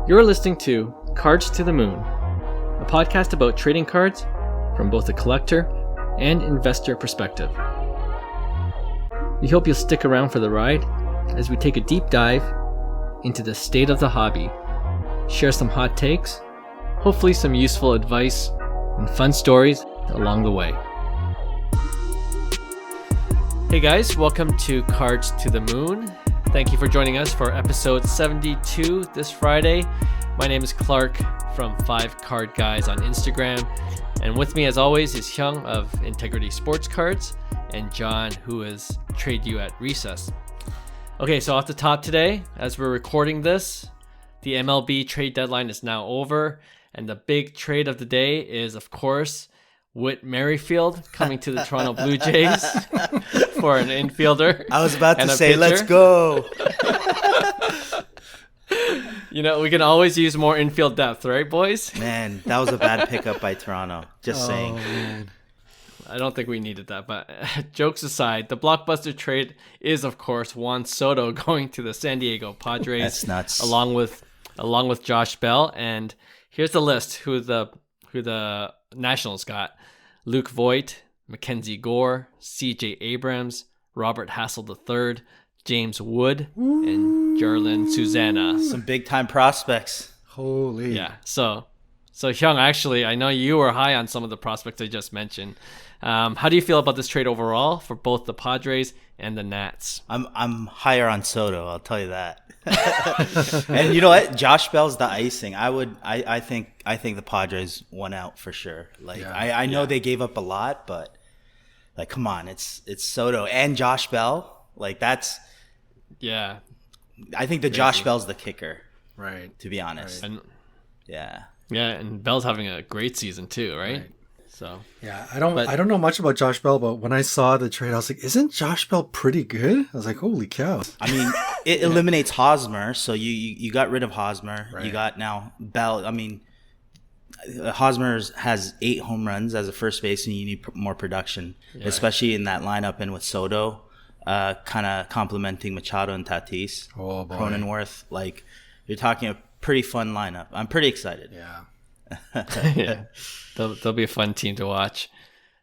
You're listening to Cards to the Moon, a podcast about trading cards from both a collector and investor perspective. We hope you'll stick around for the ride as we take a deep dive into the state of the hobby, share some hot takes, hopefully some useful advice, and fun stories along the way. Hey guys, welcome to Cards to the Moon. Thank you for joining us for episode 72 this Friday. My name is Clark from 5 Card Guys on Instagram. And with me as always is Hyung of Integrity Sports Cards and John, who is Trade You at Recess. Okay, so off the top today, as we're recording this, the MLB trade deadline is now over. And the big trade of the day is, of course, Whit Merrifield coming to the Toronto Blue Jays for an infielder. I was about to say, pitcher. let's go. You know, we can always use more infield depth, right, boys? Man, that was a bad pickup by Toronto. Just saying. Man. I don't think we needed that, but jokes aside, the Blockbuster trade is, of course, Juan Soto going to the San Diego Padres. That's nuts. Along with Josh Bell. And here's the list who the Nationals got: Luke Voigt, Mackenzie Gore, C.J. Abrams, Robert Hassel III, James Wood, and Jarlin Susana. Some big time prospects. Holy. Yeah. So Hyung, actually, I know you were high on some of the prospects I just mentioned. How do you feel about this trade overall for both the Padres and the Nats? I'm higher on Soto, I'll tell you that. And you know what? Josh Bell's the icing. I think the Padres won out for sure. I know they gave up a lot, but like, come on, it's Soto and Josh Bell. Like, that's, Yeah. I think the Josh Bell's the kicker, Right. to be honest. And Yeah. and Bell's having a great season too, right? So Yeah, I don't know much about Josh Bell, but when I saw the trade, I was like, isn't Josh Bell pretty good? I was like, holy cow. I mean, it eliminates Hosmer, so you got rid of Hosmer. Right. You got now Bell. I mean, Hosmer has 8 home runs as a first baseman. You need more production, especially in that lineup, and with Soto, kind of complementing Machado and Tatis. Oh, boy. Cronenworth. Like, you're talking a pretty fun lineup. I'm pretty excited. Yeah. yeah, they'll be a fun team to watch.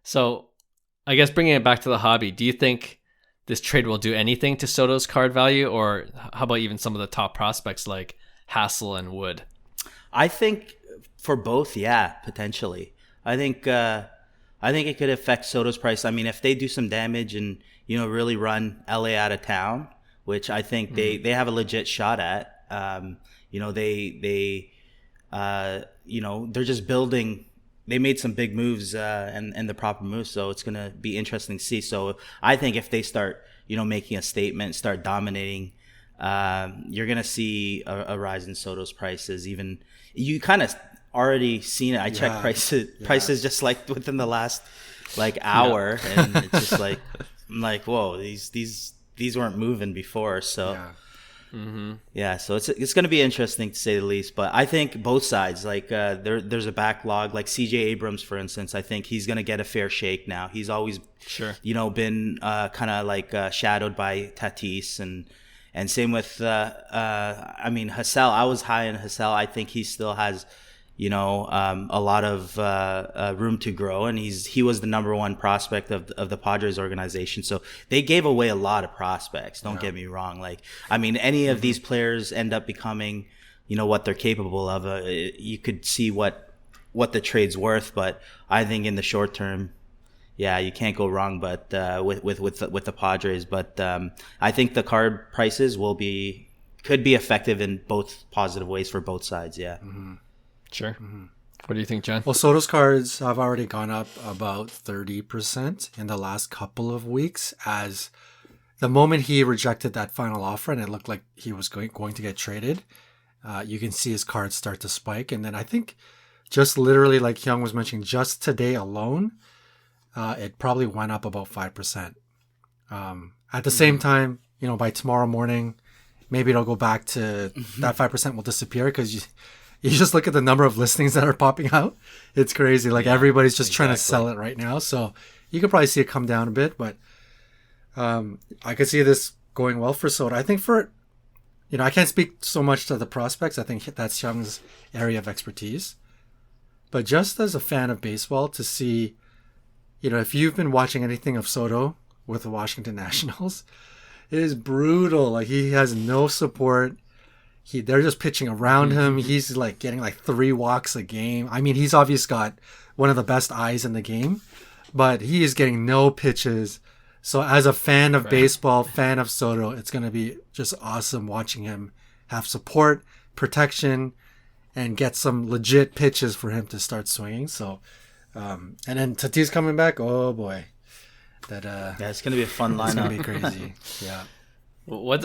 So I guess bringing it back to the hobby, do you think this trade will do anything to Soto's card value, or how about even some of the top prospects like Hassel and Wood? I think for both, yeah, potentially. I think it could affect Soto's price. I mean, if they do some damage and, you know, really run LA out of town, which I think they have a legit shot at. You know, they're just building. They made some big moves and the proper moves, so it's gonna be interesting to see. So I think if they start, you know, making a statement, start dominating, you're gonna see a rise in Soto's prices. Even you kind of already seen it. I checked prices just like within the last hour, and it's just like, I'm like, whoa, these weren't moving before. So. Yeah. So it's going to be interesting to say the least. But I think both sides, there's a backlog. Like C.J. Abrams, for instance, I think he's going to get a fair shake now. He's always, been kind of shadowed by Tatis, and same with Hassel. I was high on Hassel. I think he still has, a lot of room to grow, and he was the number one prospect of the Padres organization. So they gave away a lot of prospects. Don't get me wrong. Any of these players end up becoming, what they're capable of. You could see what the trade's worth, but I think in the short term, you can't go wrong. But with the Padres, but I think the card prices could be effective in both positive ways for both sides. Yeah. Mm-hmm. Sure. What do you think, John? Well, Soto's cards have already gone up about 30% in the last couple of weeks, as the moment he rejected that final offer and it looked like he was going to get traded, you can see his cards start to spike. And then I think just literally, like Hyung was mentioning, just today alone, it probably went up about 5%. At the same time, by tomorrow morning, maybe it'll go back to that 5% will disappear, because you just look at the number of listings that are popping out. It's crazy. Everybody's just trying to sell it right now. So you could probably see it come down a bit, but I could see this going well for Soto. I think for I can't speak so much to the prospects. I think that's Hyung's area of expertise. But just as a fan of baseball, to see, if you've been watching anything of Soto with the Washington Nationals, it is brutal. Like, he has no support. They're just pitching around him. He's like getting like 3 walks a game. I mean, he's obviously got one of the best eyes in the game, but he is getting no pitches. So as a fan of baseball, fan of Soto, it's going to be just awesome watching him have support, protection, and get some legit pitches for him to start swinging. So, and then Tatis coming back. Oh boy, it's going to be a fun lineup. It's going to be crazy. Yeah. What's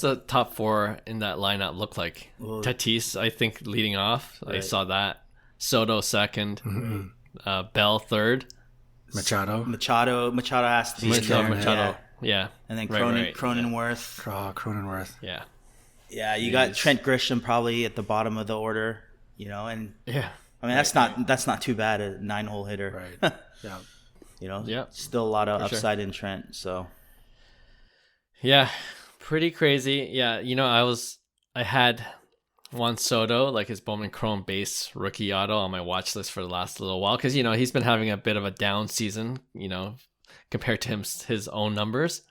the top 4 in that lineup look like? Tatis, I think, leading off. Right. I saw that. Soto second. Bell third. Machado has to be Machado. Yeah. And then Cronenworth. Cronenworth. Yeah. Yeah, you got Trent Grisham probably at the bottom of the order, and yeah. I mean, that's not too bad, a 9-hole hitter. Right. Yeah. Still a lot of upside in Trent, so. Yeah, pretty crazy. Yeah, I had Juan Soto, like his Bowman Chrome base rookie auto, on my watch list for the last little while because he's been having a bit of a down season, compared to his own numbers.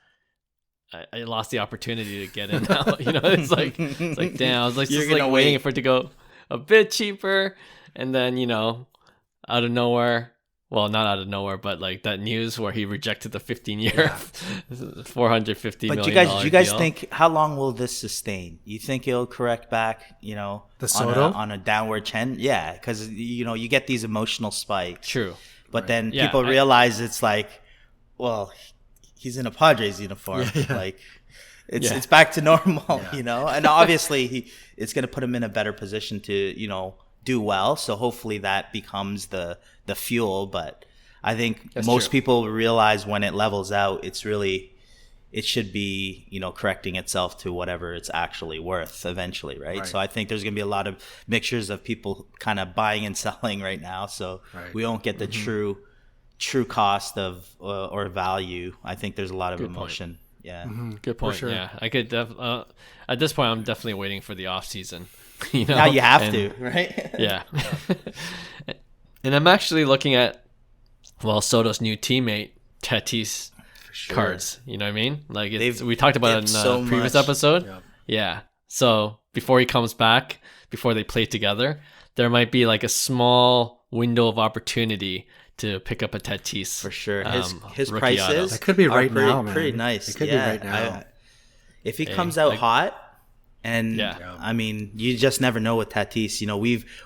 I lost the opportunity to get in now. It's like damn, I was like just like waiting for it to go a bit cheaper, and then out of nowhere. Well, not out of nowhere, but like that news where he rejected the 15-year, $450 million. But you guys think, how long will this sustain? You think it'll correct back, the Soto on a downward trend? Yeah, because you get these emotional spikes. True. But then people realize it's like, well, he's in a Padres uniform. Yeah. Like it's back to normal, And obviously it's going to put him in a better position to, do well. So hopefully that becomes the fuel. But I think most people realize when it levels out, it should be, correcting itself to whatever it's actually worth eventually. Right. So I think there's going to be a lot of mixtures of people kind of buying and selling right now. So we won't get the true cost of or value. I think there's a lot of emotion. Point. Yeah. Good point. Sure. Yeah. I could at this point, I'm definitely waiting for the off season. Now you have to, right? Yeah. And I'm actually looking at, Soto's new teammate, Tatis cards. You know what I mean? Like we talked about it in the previous episode. Yeah. So before he comes back, before they play together, there might be like a small window of opportunity to pick up a Tatis. For sure. His prices that could be right now, man. Pretty nice. It could be right now. If he comes out hot. And I mean, you just never know with Tatis.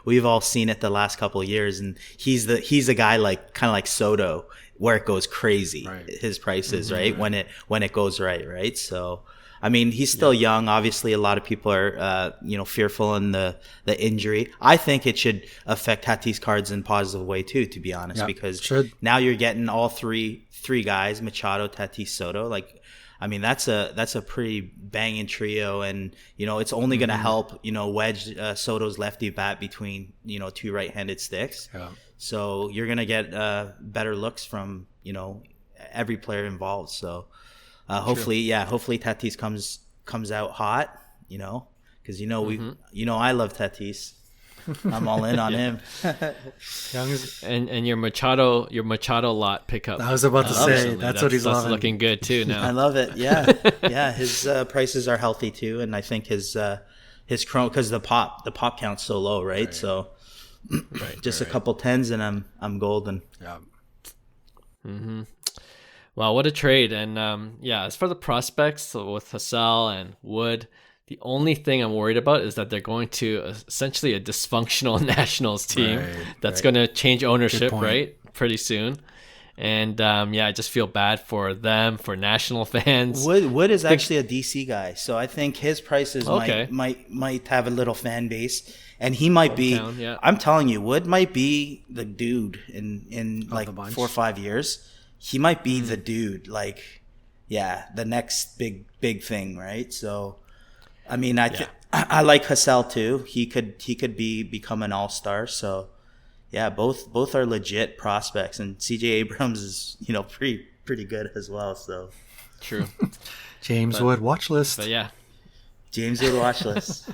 We've all seen it the last couple of years, and he's a guy kind of like Soto, where it goes crazy. Right. His prices, right? When it goes right? So, I mean, he's still young. Obviously, a lot of people are fearful in the injury. I think it should affect Tatis cards in a positive way too, to be honest, because now you're getting all three guys: Machado, Tatis, Soto. I mean, that's a pretty banging trio, and it's only going to help wedge Soto's lefty bat between 2 right-handed sticks. Yeah. So you're going to get better looks from every player involved. So hopefully Tatis comes out hot. Because I love Tatis. I'm all in on him. And your Machado lot pickup. I was about to say that's what he's loving. That's looking good too now. I love it. Yeah, His prices are healthy too, and I think his chrome, because the pop count's so low, right? So just a couple tens and I'm golden. Yeah. Wow, what a trade! And as for the prospects with Hassel and Wood. The only thing I'm worried about is that they're going to essentially a dysfunctional Nationals team that's going to change ownership, pretty soon. And I just feel bad for them, for National fans. Wood is actually a DC guy, so I think his prices might have a little fan base, and he might be. I'm telling you, Wood might be the dude in like 4 or 5 years. He might be the dude, the next big thing, right? So. I mean, I like Hassel too. He could become an all-star. So, both are legit prospects, and CJ Abrams is pretty good as well. So true. James Wood watch list. But yeah, James with watch list.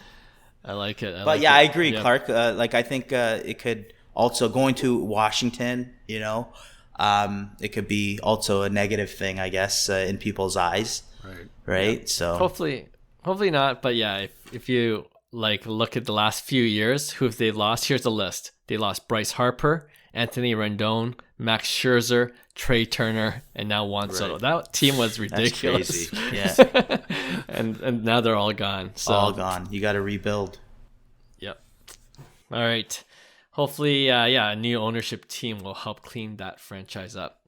I like it. I agree, yep. Clark. I think it could also going to Washington. It could be also a negative thing, I guess, in people's eyes. Right. Yeah. So hopefully not. But yeah, if you look at the last few years, who have they lost? Here's the list. They lost Bryce Harper, Anthony Rendon, Max Scherzer, Trey Turner, and now Juan Soto. That team was ridiculous. That's crazy. Yeah. and now they're all gone. So. All gone. You got to rebuild. Yep. All right. Hopefully, a new ownership team will help clean that franchise up.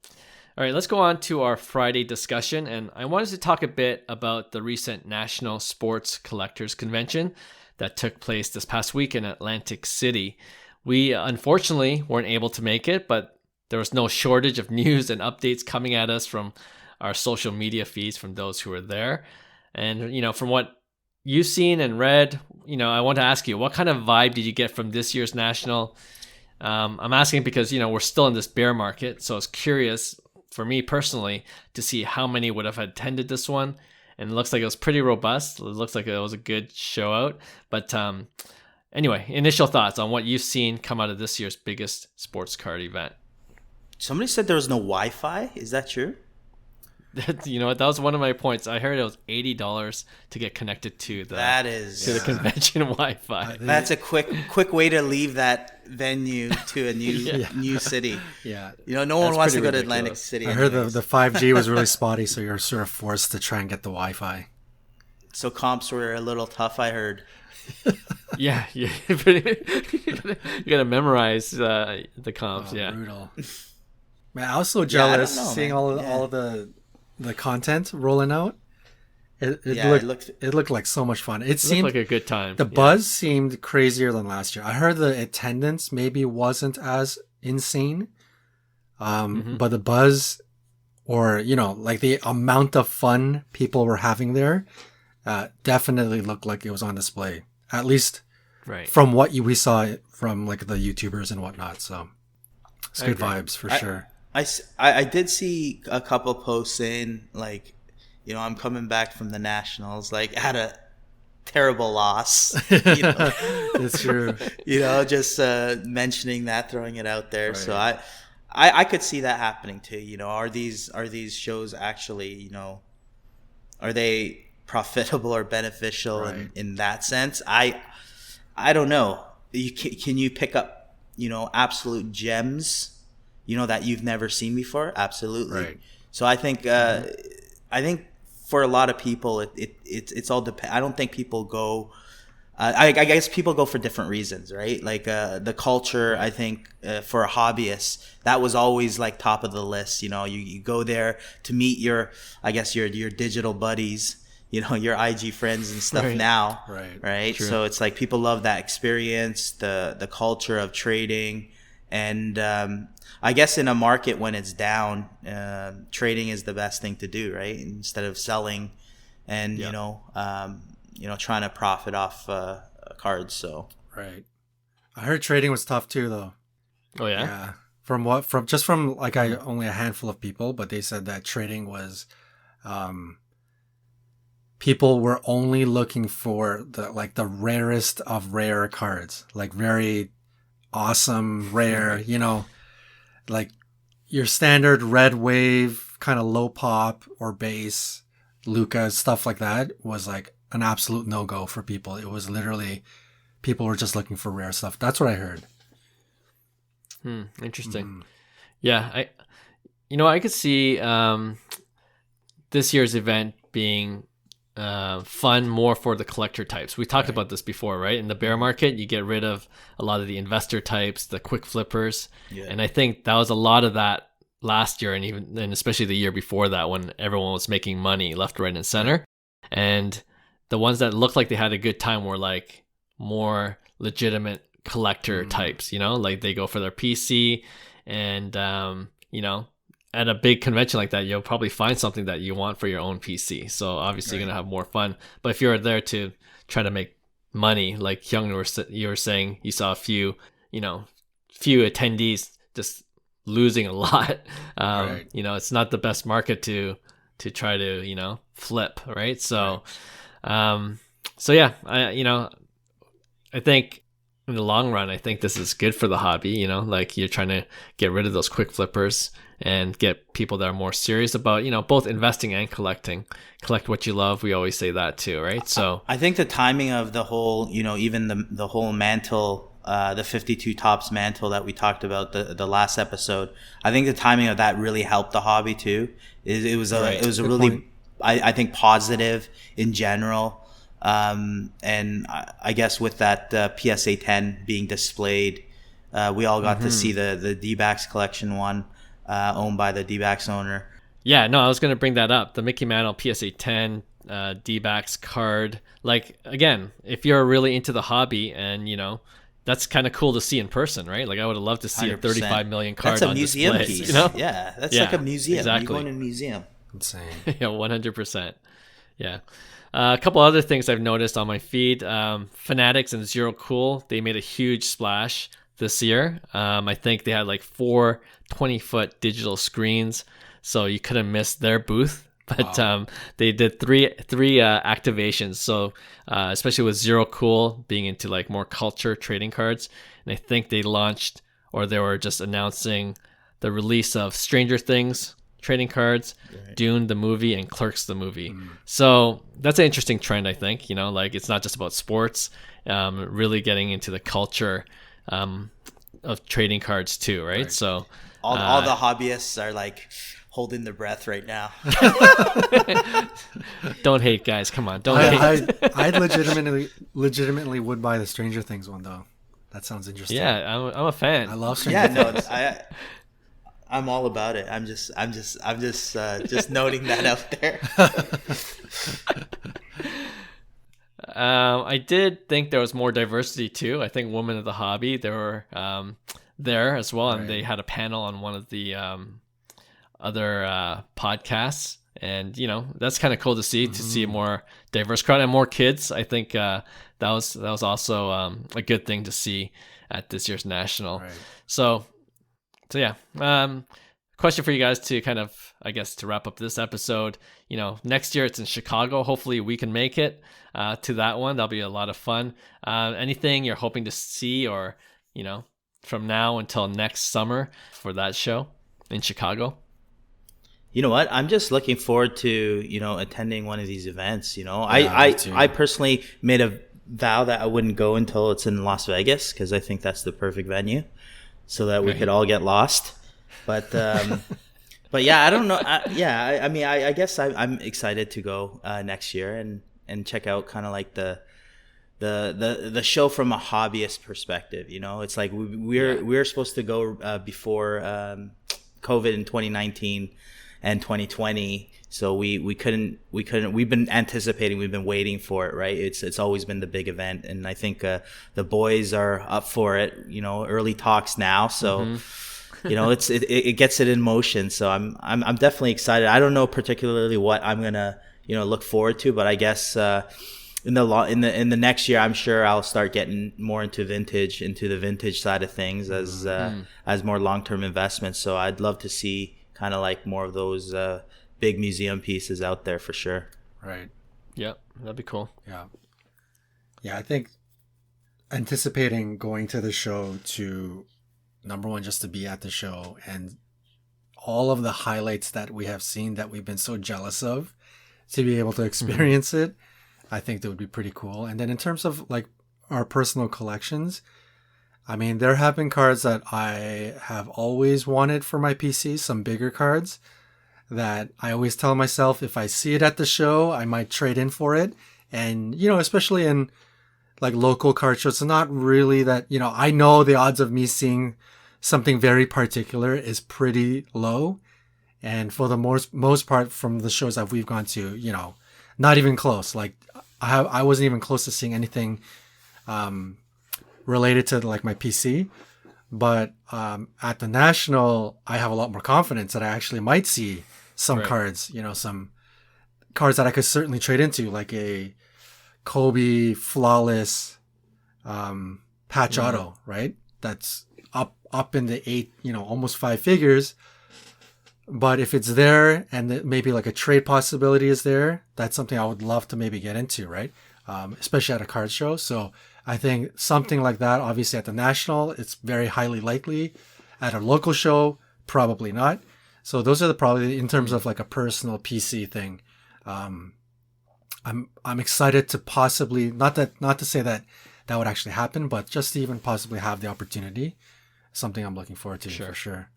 All right, let's go on to our Friday discussion. And I wanted to talk a bit about the recent National Sports Collectors Convention that took place this past week in Atlantic City. We unfortunately weren't able to make it, but there was no shortage of news and updates coming at us from our social media feeds from those who were there. And, from what you've seen and read, I want to ask you, what kind of vibe did you get from this year's National? I'm asking because, we're still in this bear market. So I was curious for me personally to see how many would have attended this one. And it looks like it was pretty robust. It looks like it was a good show out. But anyway, initial thoughts on what you've seen come out of this year's biggest sports card event. Somebody said there was no Wi-Fi. Is that true? You know what? That was one of my points. I heard it was $80 to get connected to the convention Wi-Fi. That's a quick way to leave that venue to a new city. Yeah, no one wants to go to Atlantic City. I heard the 5G was really spotty, so you're sort of forced to try and get the Wi-Fi. So comps were a little tough, I heard. Yeah. You gotta memorize the comps. Brutal. Man, I was so jealous seeing all of the content rolling out. It looked like so much fun. It seemed like a good time. The buzz seemed crazier than last year. I heard the attendance maybe wasn't as insane, but the buzz, or the amount of fun people were having there, definitely looked like it was on display. At least from what we saw from the YouTubers and whatnot. So it's good vibes for sure. I did see a couple posts saying I'm coming back from the Nationals at a terrible loss. That's true. Just mentioning that, throwing it out there. Right. So I could see that happening too. Are these shows actually are they profitable or beneficial in that sense? I don't know. Can you pick up absolute gems that you've never seen before? Absolutely. Right. So I think for a lot of people it's all depend. I don't think people go. I guess people go for different reasons, right? The culture. I think for a hobbyist, that was always top of the list. You go there to meet your digital buddies. Your IG friends and stuff now. Right. True. So it's people love that experience, the culture of trading. And I guess in a market when it's down, trading is the best thing to do, right? Instead of selling and trying to profit off cards. So I heard trading was tough too, though. Oh yeah. Yeah. From only a handful of people, but they said that trading was, people were only looking for the rarest of rare cards, very awesome, rare, your standard red wave, kind of low pop or base, Luca, stuff like that was an absolute no-go for people. It was literally, people were just looking for rare stuff. That's what I heard. Interesting. Yeah, I could see this year's event being fun more for the collector types. We talked about this before, right? In the bear market, you get rid of a lot of the investor types, the quick flippers. Yeah. And I think that was a lot of that last year, and especially the year before that, when everyone was making money left, right, and center. And the ones that looked like they had a good time were more legitimate collector types, they go for their PC, and at a big convention like that, you'll probably find something that you want for your own PC. So obviously you're going to have more fun. But if you're there to try to make money, like Hyung, you were saying, you saw a few attendees just losing a lot. It's not the best market to try to, flip, right? So So yeah, I think in the long run, I think this is good for the hobby. Like you're trying to get rid of those quick flippers and get people that are more serious about, both investing and collecting. Collect what you love. We always say that too, right? So I think the timing of the whole, even the whole mantle, the 52 tops mantle that we talked about the last episode, I think the timing of that really helped the hobby too. It was a really, I think, positive in general. And I guess with that PSA 10 being displayed, we all got to see the D-backs collection one, owned by the D-backs owner. Yeah, no, I was going to bring that up. The Mickey Mantle PSA 10 D-backs card. Like, again, if you're really into the hobby and, that's kind of cool to see in person, right? Like, I would have loved to see 100%. A 35 million card on display. That's a museum piece. Yeah, that's like a museum. Exactly. You're going to a museum. Insane. Yeah, 100%. Yeah. A couple other things I've noticed on my feed. Fanatics and Zero Cool, they made a huge splash this year. I think they had like 4 20-foot digital screens, so you couldn't miss their booth. But wow. They did three activations. So especially with Zero Cool being into like more culture trading cards, and I think they launched, or they were just announcing the release of Stranger Things trading cards, right. Dune the movie, and Clerks the movie. So that's an interesting trend, I think. Like it's not just about sports, really getting into the culture of trading cards too, right? So all the hobbyists are like holding their breath right now. Don't hate, guys. Come on, don't hate. I legitimately would buy the Stranger Things one though. That sounds interesting. Yeah, I'm a fan. I love Stranger Things. I'm all about it. I'm just noting that out there. I did think there was more diversity too. I think Women of the Hobby, they were there as well, and they had a panel on one of the other podcasts, and that's kind of cool to see a more diverse crowd and more kids. I think that was also a good thing to see at this year's national. Right. So yeah, question for you guys to kind of, I guess, to wrap up this episode. Next year it's in Chicago. Hopefully we can make it to that one. That'll be a lot of fun. Anything you're hoping to see, or from now until next summer for that show in Chicago? You know what? I'm just looking forward to attending one of these events. I personally made a vow that I wouldn't go until it's in Las Vegas, because I think that's the perfect venue, so that we could all get lost. But yeah, I don't know. I guess I'm excited to go next year and check out kind of like the show from a hobbyist perspective. It's like we're supposed to go before COVID in 2019 and 2020. So we couldn't. We've been anticipating. We've been waiting for it, right? It's always been the big event, and I think the boys are up for it. Early talks now, so it gets it in motion. So I'm definitely excited. I don't know particularly what I'm gonna look forward to, but I guess in the next year, I'm sure I'll start getting more into the vintage side of things as more long-term investments. So I'd love to see kind of like more of those big museum pieces out there for sure. Right. Yeah, that'd be cool. Yeah, I think anticipating going to the show to, number one, just to be at the show, and all of the highlights that we have seen that we've been so jealous of, to be able to experience it, I think that would be pretty cool. And then in terms of like our personal collections, I mean, there have been cards that I have always wanted for my PC, some bigger cards that I always tell myself, if I see it at the show, I might trade in for it. And, especially in like local card shows, it's not really that, I know the odds of me seeing something very particular is pretty low. And for the most part, from the shows that we've gone to, not even close. Like I wasn't even close to seeing anything related to like my PC. But at the National, I have a lot more confidence that I actually might see some cards, some cards that I could certainly trade into, like a Kobe flawless patch auto, right? That's up in the 8, almost 5 figures. But if it's there and maybe like a trade possibility is there, that's something I would love to maybe get into, right? especially at a card show. So I think something like that, obviously at the national, it's very highly likely. At a local show, probably not. So those are the probably in terms of like a personal PC thing. I'm excited to possibly not to say that would actually happen, but just to even possibly have the opportunity. Something I'm looking forward to for sure.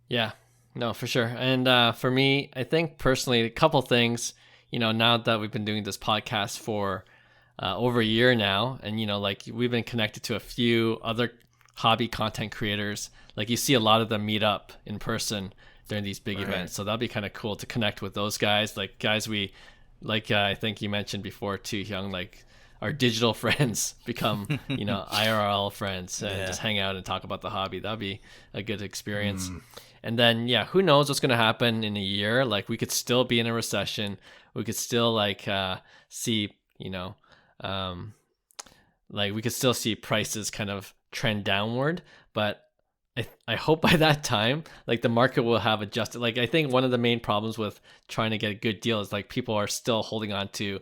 Yeah, no, for sure. And for me, I think personally, a couple things. Now that we've been doing this podcast for over a year now, and like we've been connected to a few other hobby content creators. Like you see a lot of them meet up in person during these big events, so that'd be kind of cool to connect with those guys. Like guys we like, I think you mentioned before too, Hyung, like our digital friends become IRL friends and just hang out and talk about the hobby. That'd be a good experience. And then who knows what's going to happen in a year. Like we could still be in a recession, we could still like see like we could still see prices kind of trend downward, but I hope by that time, like the market will have adjusted. Like I think one of the main problems with trying to get a good deal is like people are still holding on to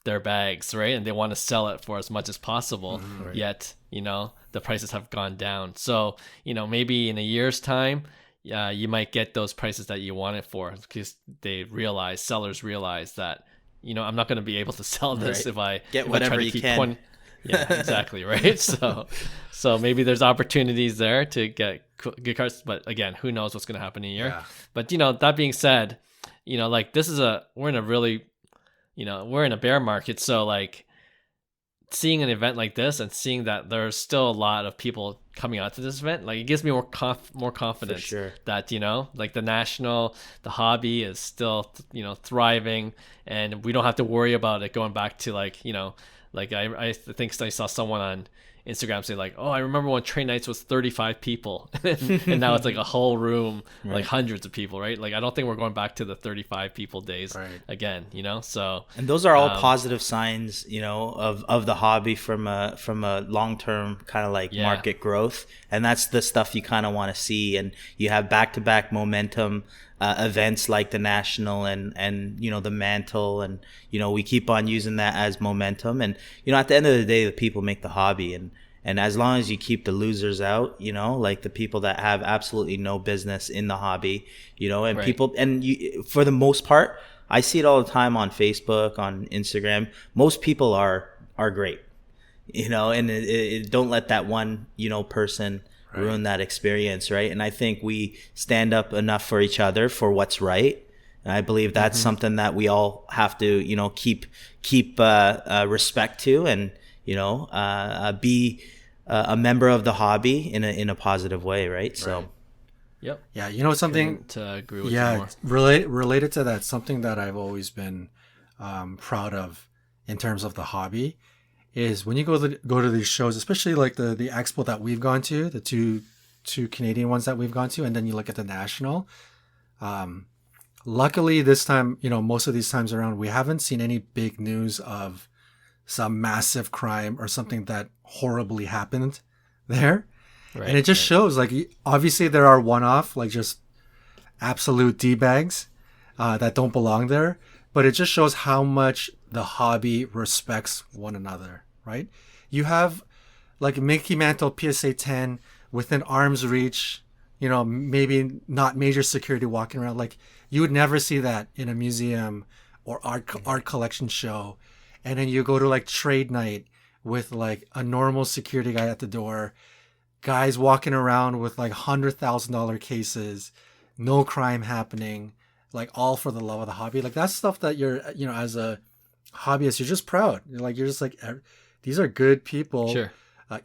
their bags, right? And they want to sell it for as much as possible. Yet, the prices have gone down. So, maybe in a year's time, you might get those prices that you want it for, because sellers realize that, I'm not going to be able to sell this if I get whatever you can. Yeah, exactly. Right. So maybe there's opportunities there to get good cards, but again, who knows what's going to happen in a year. But that being said, like we're in a really, we're in a bear market. So like seeing an event like this and seeing that there's still a lot of people coming out to this event, like it gives me more confidence that, like the hobby is still, thriving, and we don't have to worry about it going back to like, like I think I saw someone on Instagram say like, oh, I remember when train nights was 35 people and now it's like a whole room, like hundreds of people, right? Like I don't think we're going back to the 35 people days again, so. And those are all positive signs, of the hobby from a long-term kind of like market growth. And that's the stuff you kind of want to see. And you have back-to-back momentum events like the national and the mantle, and we keep on using that as momentum. And at the end of the day, the people make the hobby, and as long as you keep the losers out, like the people that have absolutely no business in the hobby, and people, and for the most part, I see it all the time on Facebook, on Instagram, most people are great, and don't let that one person ruin that experience, right? And I think we stand up enough for each other for what's right, and I believe that's something that we all have to keep respect to, and be a member of the hobby in a positive way, right? So yep. Yeah, something to agree with you more. Related to that, something that I've always been proud of in terms of the hobby is when you go to these shows, especially like the expo that we've gone to, the two Canadian ones that we've gone to, and then you look at the national. Luckily this time, most of these times around, we haven't seen any big news of some massive crime or something that horribly happened there. Right, and it just shows, like, obviously there are one-off, like just absolute D-bags that don't belong there, but it just shows how much the hobby respects one another, right? You have like Mickey Mantle PSA 10 within arm's reach, maybe not major security walking around. Like you would never see that in a museum or art collection show. And then you go to like trade night with like a normal security guy at the door, guys walking around with like $100,000 cases, no crime happening, like all for the love of the hobby. Like that's stuff that you're, as a hobbyist, you're just proud. You're just like, these are good people. Sure.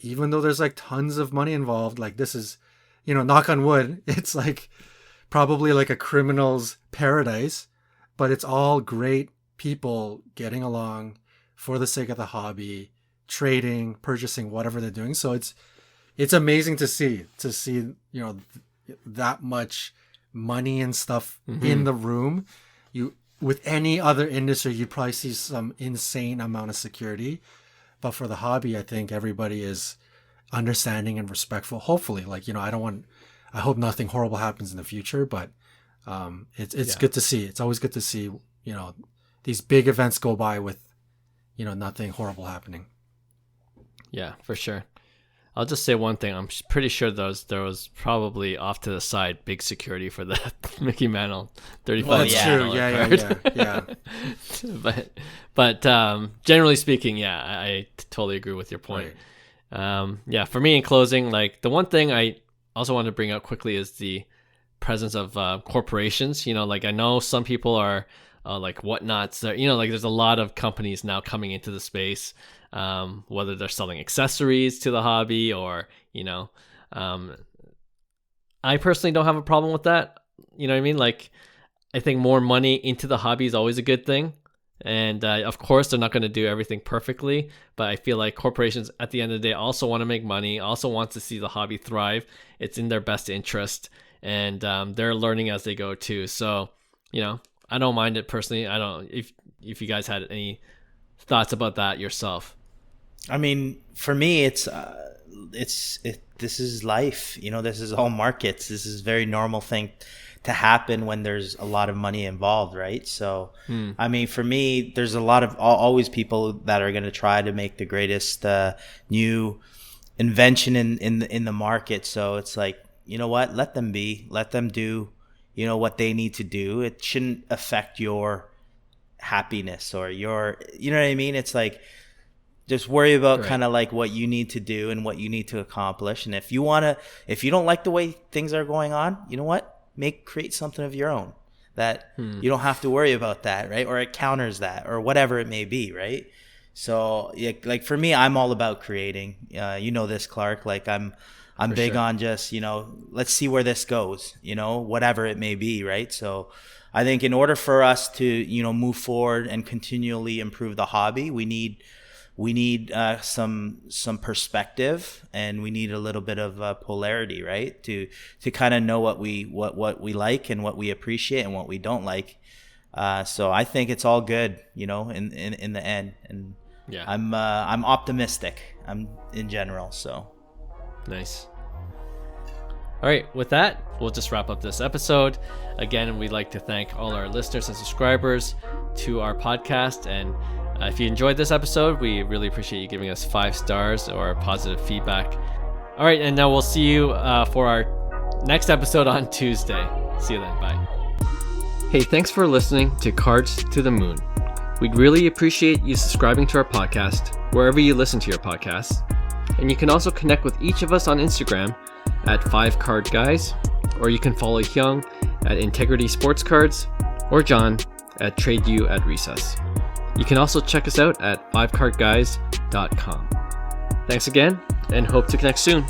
Even though there's like tons of money involved, like this is, knock on wood, it's like probably like a criminal's paradise, but it's all great people getting along for the sake of the hobby, trading, purchasing, whatever they're doing. So it's amazing to see, that much money and stuff in the room. With any other industry, you'd probably see some insane amount of security. But for the hobby, I think everybody is understanding and respectful. Hopefully, I hope nothing horrible happens in the future, but it's good to see. It's always good to see, these big events go by with nothing horrible happening. Yeah, for sure. I'll just say one thing. I'm pretty sure there was probably off to the side big security for the Mickey Mantle $35. Well, that's true. Yeah. But generally speaking, yeah, I totally agree with your point. Right. For me in closing, like the one thing I also want to bring up quickly is the presence of corporations. Like I know some people are like whatnots. Like there's a lot of companies now coming into the space. Whether they're selling accessories to the hobby or, I personally don't have a problem with that. You know what I mean? Like, I think more money into the hobby is always a good thing. And of course, they're not going to do everything perfectly, but I feel like corporations at the end of the day also want to make money, also want to see the hobby thrive. It's in their best interest, and they're learning as they go too. So, I don't mind it personally. I don't, if you guys had any thoughts about that yourself. I mean, for me, this is life. This is all markets. This is a very normal thing to happen when there's a lot of money involved, right? So, I mean, for me, there's a lot of always people that are going to try to make the greatest new invention in the market. So it's like, you know what? Let them do, what they need to do. It shouldn't affect your happiness or your, you know what I mean? It's like, just worry about kind of like what you need to do and what you need to accomplish. And if you don't like the way things are going on, you know what? Create something of your own that you don't have to worry about that, right? Or it counters that or whatever it may be, right? So yeah, like for me, I'm all about creating. This, Clark, like I'm big on just, let's see where this goes, whatever it may be, right? So I think in order for us to, move forward and continually improve the hobby, we need some perspective, and we need a little bit of polarity, right? To kind of know what we like and what we appreciate and what we don't like. So I think it's all good, in the end. And yeah, I'm optimistic. I'm in general. So nice. All right, with that, we'll just wrap up this episode. Again, we'd like to thank all our listeners and subscribers to our podcast. And if you enjoyed this episode, we really appreciate you giving us 5 stars or positive feedback. All right, and now we'll see you for our next episode on Tuesday. See you then. Bye. Hey, thanks for listening to Cards to the Moon. We'd really appreciate you subscribing to our podcast wherever you listen to your podcasts. And you can also connect with each of us on Instagram at 5cardguys, or you can follow Hyung at Integrity Sports Cards or John at TradeU at Recess. You can also check us out at 5cardguys.com. Thanks again, and hope to connect soon.